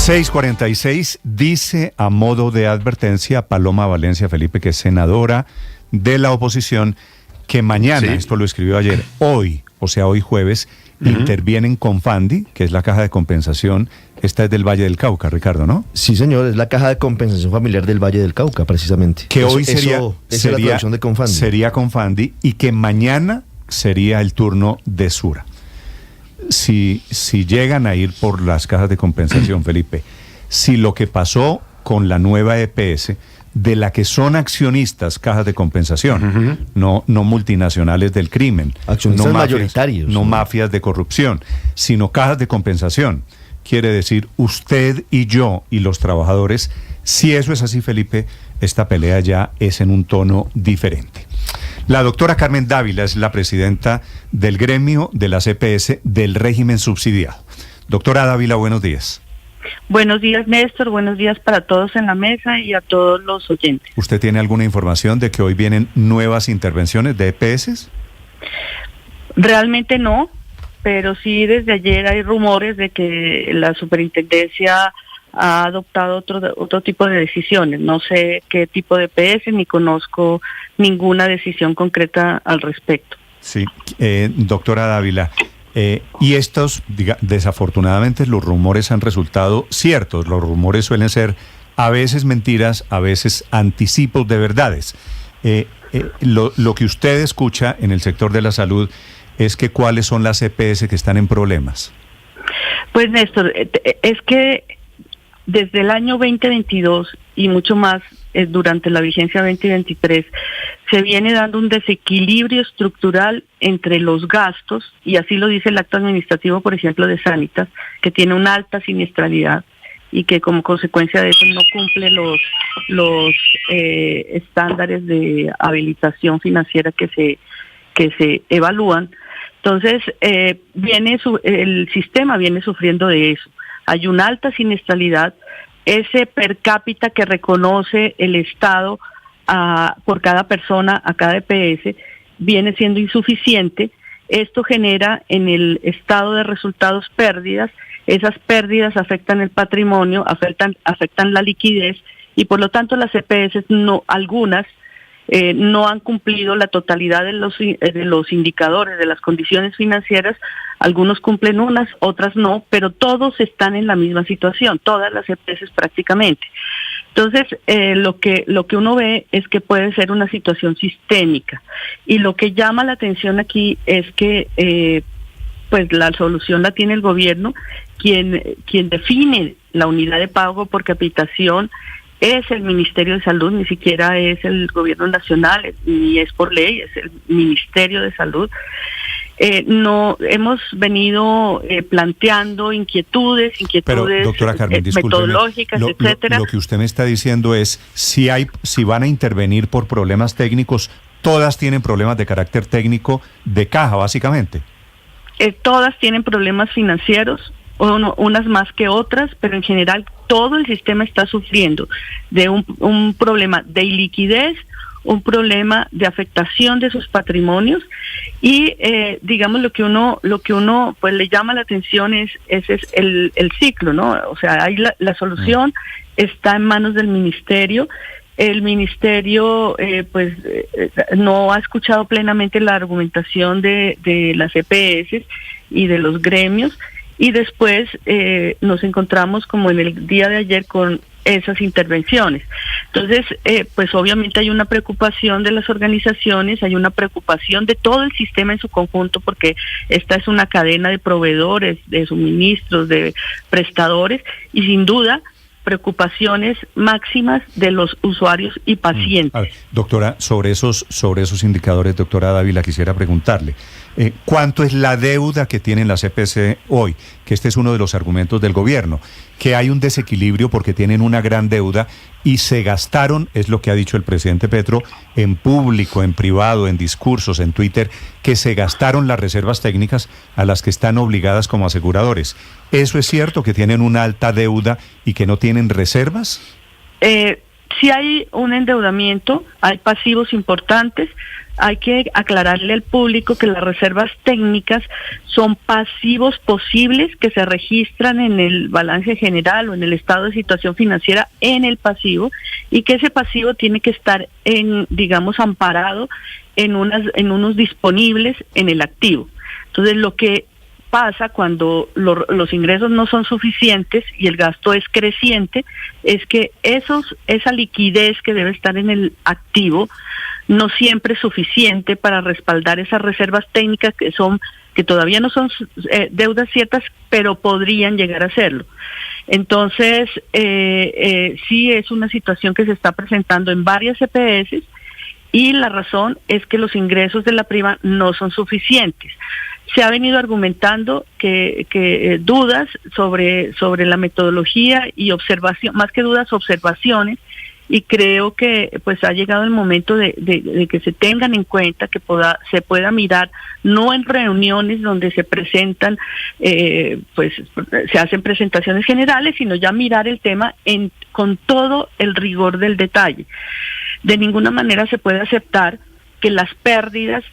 6:46, dice a modo de advertencia Paloma Valencia Felipe, que es senadora de la oposición, que mañana, sí, esto lo escribió ayer, hoy, o sea, hoy jueves, intervienen con Fandi, que es la caja de compensación. Esta es del Valle del Cauca, Ricardo, ¿no? Sí, señor, es la caja de compensación familiar del Valle del Cauca, precisamente. Que hoy sería la traducción de Confandi. Sería Confandi, y que mañana sería el turno de Sura. Si llegan a ir por las cajas de compensación, Felipe, si lo que pasó con la nueva EPS, de la que son accionistas cajas de compensación, no multinacionales del crimen, accionistas no mayoritarios, no mafias de corrupción, sino cajas de compensación, quiere decir usted y yo y los trabajadores. Si eso es así, Felipe, esta pelea ya es en un tono diferente. La doctora Carmen Dávila es la presidenta del gremio de las EPS del régimen subsidiado. Doctora Dávila, buenos días. Buenos días, Néstor. Buenos días para todos en la mesa y a todos los oyentes. ¿Usted tiene alguna información de que hoy vienen nuevas intervenciones de EPS? Realmente no, pero sí desde ayer hay rumores de que la superintendencia ha adoptado otro tipo de decisiones. No sé qué tipo de EPS, ni conozco ninguna decisión concreta al respecto. Sí, doctora Dávila, y estos, desafortunadamente, los rumores han resultado ciertos. Los rumores suelen ser a veces mentiras, a veces anticipos de verdades. Lo que usted escucha en el sector de la salud es que ¿cuáles son las EPS que están en problemas? Pues, Néstor, es que desde el año 2022 y mucho más durante la vigencia 2023, se viene dando un desequilibrio estructural entre los gastos, y así lo dice el acto administrativo, por ejemplo, de Sanitas, que tiene una alta siniestralidad y que como consecuencia de eso no cumple los estándares de habilitación financiera que se evalúan. Entonces, el sistema viene sufriendo de eso. Hay una alta siniestralidad. Ese per cápita que reconoce el Estado por cada persona, a cada EPS, viene siendo insuficiente. Esto genera en el estado de resultados pérdidas. Esas pérdidas afectan el patrimonio, afectan la liquidez, y por lo tanto las EPS, algunas no han cumplido la totalidad de los indicadores, de las condiciones financieras. Algunos cumplen unas, otras no, pero todos están en la misma situación, todas las EPS prácticamente. Entonces, lo que uno ve es que puede ser una situación sistémica, y lo que llama la atención aquí es que pues la solución la tiene el gobierno, quien define la unidad de pago por capitación es el Ministerio de Salud, ni siquiera es el Gobierno Nacional, ni es por ley, es el Ministerio de Salud. No hemos venido planteando inquietudes Pero, doctora Carmen, metodológicas, etcétera. Lo que usted me está diciendo es, si van a intervenir por problemas técnicos, todas tienen problemas de carácter técnico de caja, básicamente. Todas tienen problemas financieros, unas más que otras, pero en general todo el sistema está sufriendo de un problema de iliquidez, un problema de afectación de sus patrimonios, y digamos lo que uno pues le llama la atención es el ciclo, ¿no? O sea, ahí la solución está en manos del ministerio. El ministerio no ha escuchado plenamente la argumentación de las EPS y de los gremios, y después nos encontramos como en el día de ayer con esas intervenciones. Entonces, pues obviamente hay una preocupación de las organizaciones, hay una preocupación de todo el sistema en su conjunto, porque esta es una cadena de proveedores, de suministros, de prestadores, y sin duda preocupaciones máximas de los usuarios y pacientes. A ver, doctora, sobre esos indicadores, doctora Dávila, quisiera preguntarle, ¿cuánto es la deuda que tienen las EPS hoy? Que este es uno de los argumentos del gobierno, que hay un desequilibrio porque tienen una gran deuda y se gastaron, es lo que ha dicho el presidente Petro, en público, en privado, en discursos, en Twitter, que se gastaron las reservas técnicas a las que están obligadas como aseguradores. ¿Eso es cierto, que tienen una alta deuda y que no tienen reservas? si hay un endeudamiento, hay pasivos importantes. Hay que aclararle al público que las reservas técnicas son pasivos posibles que se registran en el balance general o en el estado de situación financiera en el pasivo, y que ese pasivo tiene que estar amparado en unos disponibles en el activo. Entonces, lo que pasa cuando los ingresos no son suficientes y el gasto es creciente es que esa liquidez que debe estar en el activo no siempre es suficiente para respaldar esas reservas técnicas que todavía no son deudas ciertas, pero podrían llegar a serlo. Entonces, sí es una situación que se está presentando en varias EPS, y la razón es que los ingresos de la prima no son suficientes. Se ha venido argumentando que dudas sobre la metodología y observación, más que dudas, observaciones, y creo que pues ha llegado el momento de que se tengan en cuenta, que se pueda mirar, no en reuniones donde se presentan, se hacen presentaciones generales, sino ya mirar el tema con todo el rigor del detalle. De ninguna manera se puede aceptar que las pérdidas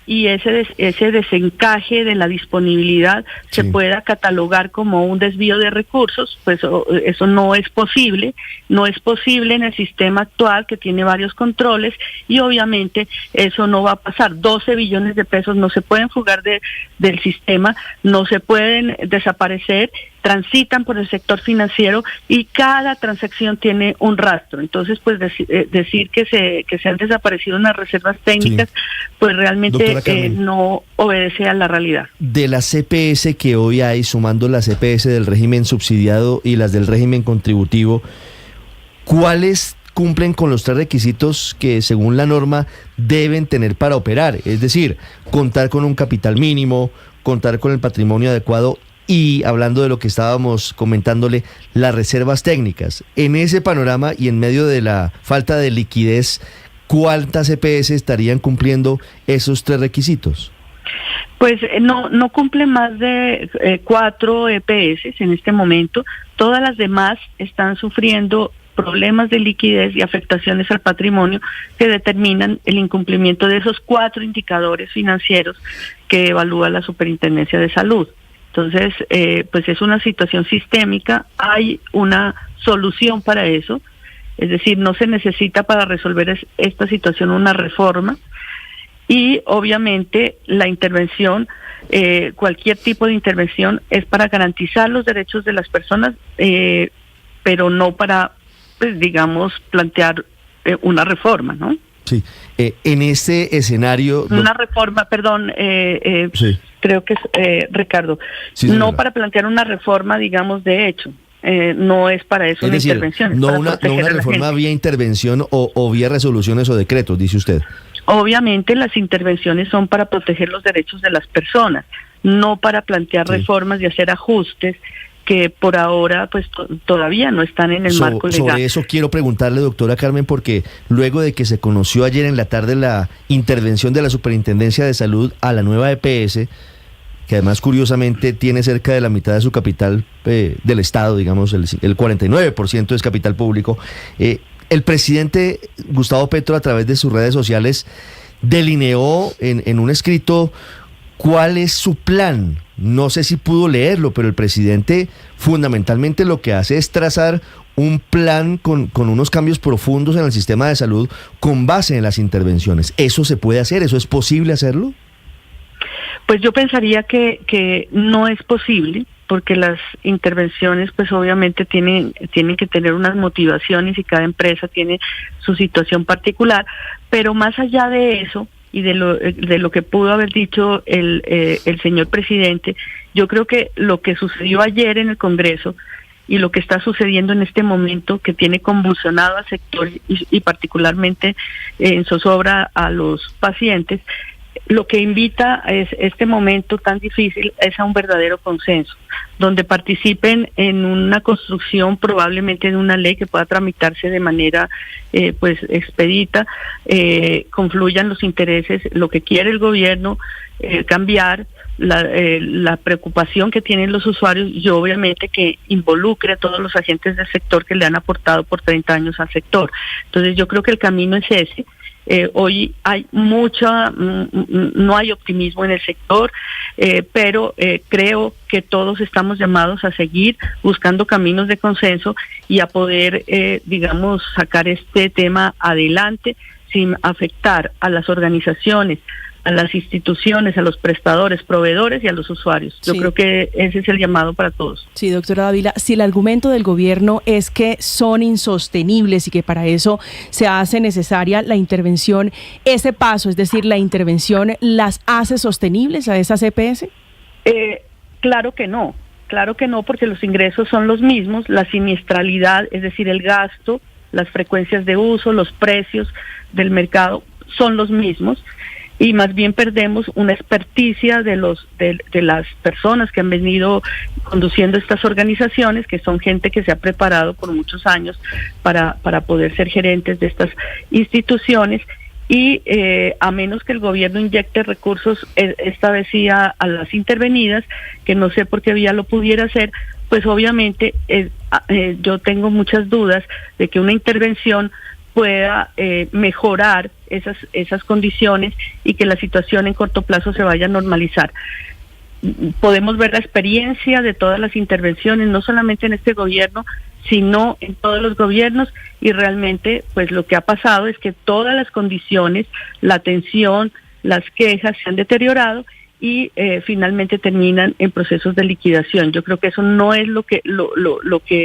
y ese desencaje de la disponibilidad se pueda catalogar como un desvío de recursos. Pues eso no es posible en el sistema actual, que tiene varios controles, y obviamente eso no va a pasar. 12 billones de pesos no se pueden fugar del sistema, no se pueden desaparecer, transitan por el sector financiero y cada transacción tiene un rastro. Entonces, pues decir que se han desaparecido unas reservas técnicas, pues realmente no obedece a la realidad. De las CPS que hoy hay, sumando las CPS del régimen subsidiado y las del régimen contributivo, ¿cuáles cumplen con los 3 requisitos que según la norma deben tener para operar? Es decir, contar con un capital mínimo, contar con el patrimonio adecuado y, hablando de lo que estábamos comentándole, las reservas técnicas. En ese panorama y en medio de la falta de liquidez, ¿cuántas EPS estarían cumpliendo esos 3 requisitos? Pues no cumple más de 4 EPS en este momento. Todas las demás están sufriendo problemas de liquidez y afectaciones al patrimonio que determinan el incumplimiento de esos 4 indicadores financieros que evalúa la Superintendencia de Salud. Entonces, pues es una situación sistémica, hay una solución para eso, es decir, no se necesita para resolver esta situación una reforma, y obviamente la intervención, cualquier tipo de intervención es para garantizar los derechos de las personas, pero no para, pues plantear una reforma, ¿no? Sí, en este escenario... Una reforma, perdón, sí. Creo que es Ricardo, sí, no para plantear una reforma, de hecho, no es para eso, es una intervención. No una reforma vía intervención o vía resoluciones o decretos, dice usted. Obviamente las intervenciones son para proteger los derechos de las personas, no para plantear reformas y hacer ajustes que por ahora pues todavía no están en el marco legal. Sobre eso quiero preguntarle, doctora Carmen, porque luego de que se conoció ayer en la tarde la intervención de la Superintendencia de Salud a la nueva EPS, que además curiosamente tiene cerca de la mitad de su capital del Estado, el 49% es capital público, el presidente Gustavo Petro, a través de sus redes sociales, delineó en un escrito cuál es su plan. No sé si pudo leerlo, pero el presidente fundamentalmente lo que hace es trazar un plan con unos cambios profundos en el sistema de salud con base en las intervenciones. ¿Eso se puede hacer? ¿Eso es posible hacerlo? Pues yo pensaría que no es posible, porque las intervenciones pues obviamente tienen que tener unas motivaciones y cada empresa tiene su situación particular, pero más allá de eso y de lo que pudo haber dicho el señor presidente, yo creo que lo que sucedió ayer en el Congreso y lo que está sucediendo en este momento, que tiene convulsionado al sector y particularmente en zozobra a los pacientes, lo que invita es este momento tan difícil es a un verdadero consenso, donde participen en una construcción probablemente de una ley que pueda tramitarse de manera expedita, confluyan los intereses, lo que quiere el gobierno cambiar la preocupación que tienen los usuarios y obviamente que involucre a todos los agentes del sector que le han aportado por 30 años al sector. Entonces yo creo que el camino es ese. Hoy hay no hay optimismo en el sector, pero creo que todos estamos llamados a seguir buscando caminos de consenso y a poder, sacar este tema adelante sin afectar a las organizaciones, a las instituciones, a los prestadores, proveedores y a los usuarios. Yo creo que ese es el llamado para todos. Sí, doctora Dávila, si el argumento del gobierno es que son insostenibles y que para eso se hace necesaria la intervención, ese paso, es decir, la intervención, ¿las hace sostenibles a esas EPS? Claro que no, porque los ingresos son los mismos, la siniestralidad, es decir, el gasto, las frecuencias de uso, los precios del mercado son los mismos. Y más bien perdemos una experticia de las personas que han venido conduciendo estas organizaciones, que son gente que se ha preparado por muchos años para poder ser gerentes de estas instituciones, y a menos que el gobierno inyecte recursos, esta vez sí a las intervenidas, que no sé por qué vía lo pudiera hacer, pues obviamente yo tengo muchas dudas de que una intervención pueda mejorar esas condiciones y que la situación en corto plazo se vaya a normalizar. Podemos ver la experiencia de todas las intervenciones, no solamente en este gobierno, sino en todos los gobiernos, y realmente pues lo que ha pasado es que todas las condiciones, la atención, las quejas se han deteriorado y finalmente terminan en procesos de liquidación. Yo creo que eso no es lo que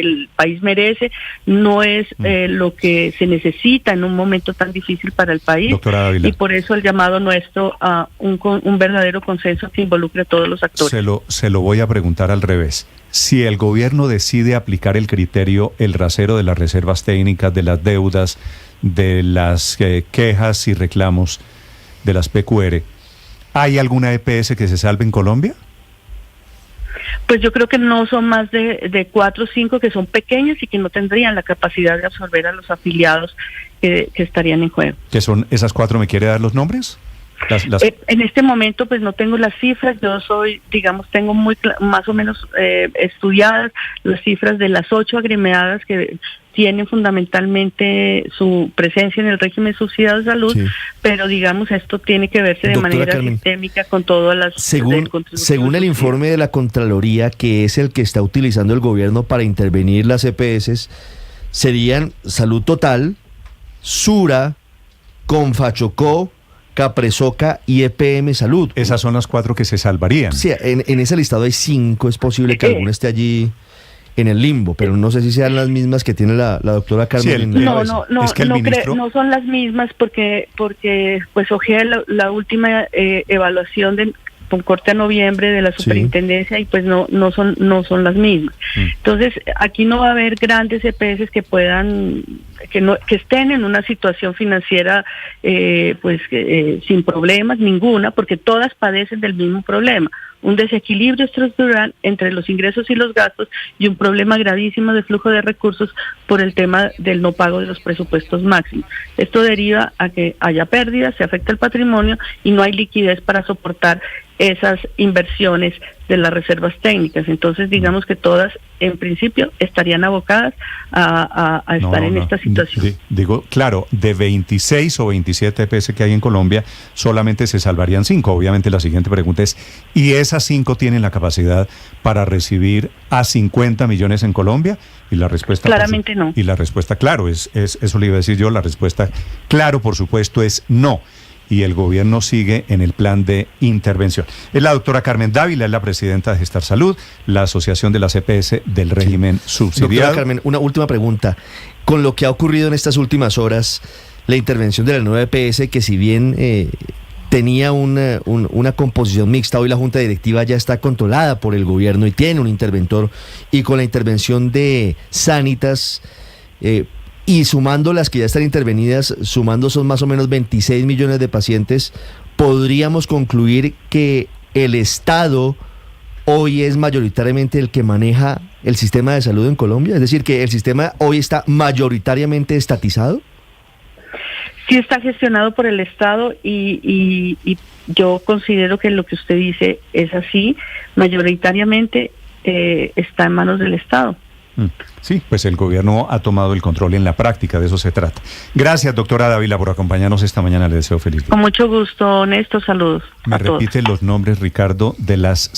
el país merece, no es lo que se necesita en un momento tan difícil para el país. Doctora Dávila, y por eso el llamado nuestro a un verdadero consenso que involucre a todos los actores. Se lo voy a preguntar al revés. Si el gobierno decide aplicar el criterio, el rasero de las reservas técnicas, de las deudas, de las quejas y reclamos de las PQR, ¿hay alguna EPS que se salve en Colombia? Pues yo creo que no son más de 4 o 5 que son pequeñas y que no tendrían la capacidad de absorber a los afiliados que estarían en juego. ¿Qué son esas 4? ¿Me quiere dar los nombres? En este momento pues no tengo las cifras, yo tengo más o menos estudiadas las cifras de las 8 agremiadas que tienen fundamentalmente su presencia en el régimen subsidiado de salud, sí. Pero esto tiene que verse de manera Carmen, sistémica con todas las... Según el informe de la Contraloría, que es el que está utilizando el gobierno para intervenir las EPS, serían Salud Total, Sura, Confachocó, Capresoca y EPM Salud. Esas son las 4 que se salvarían. Sí, en ese listado hay 5, es posible que alguna esté allí en el limbo, pero no sé si sean las mismas que tiene la doctora Carmen. Sí, no son las mismas porque pues ojeé la última evaluación con corte a noviembre de la superintendencia, sí. Y pues no son las mismas. Entonces aquí no va a haber grandes EPS que estén en una situación financiera sin problemas ninguna, porque todas padecen del mismo problema, un desequilibrio estructural entre los ingresos y los gastos y un problema gravísimo de flujo de recursos por el tema del no pago de los presupuestos máximos. Esto deriva a que haya pérdidas, se afecta el patrimonio y no hay liquidez para soportar esas inversiones de las reservas técnicas. Entonces digamos que todas en principio estarían abocadas a estar en esta situación. Digo, claro, de 26 o 27 EPS que hay en Colombia, solamente se salvarían 5. Obviamente la siguiente pregunta es, ¿y esas 5 tienen la capacidad para recibir a 50 millones en Colombia? Y la respuesta... Claramente no. Y la respuesta, claro, es eso le iba a decir yo, la respuesta, claro, por supuesto, es no. Y el gobierno sigue en el plan de intervención. Es la doctora Carmen Dávila, es la presidenta de Gestar Salud, la asociación de las EPS del régimen subsidiado. Doctora Carmen, una última pregunta. Con lo que ha ocurrido en estas últimas horas, la intervención de la nueva EPS, que si bien tenía una composición mixta, hoy la Junta Directiva ya está controlada por el gobierno y tiene un interventor, y con la intervención de Sanitas... y sumando las que ya están intervenidas, sumando son más o menos 26 millones de pacientes, ¿podríamos concluir que el Estado hoy es mayoritariamente el que maneja el sistema de salud en Colombia? Es decir, que el sistema hoy está mayoritariamente estatizado. Sí está gestionado por el Estado y yo considero que lo que usted dice es así, mayoritariamente está en manos del Estado. Sí, pues el gobierno ha tomado el control en la práctica, de eso se trata. Gracias, doctora Dávila, por acompañarnos esta mañana. Le deseo feliz día. Con mucho gusto, Néstor, saludos. Me repite los nombres, Ricardo, de las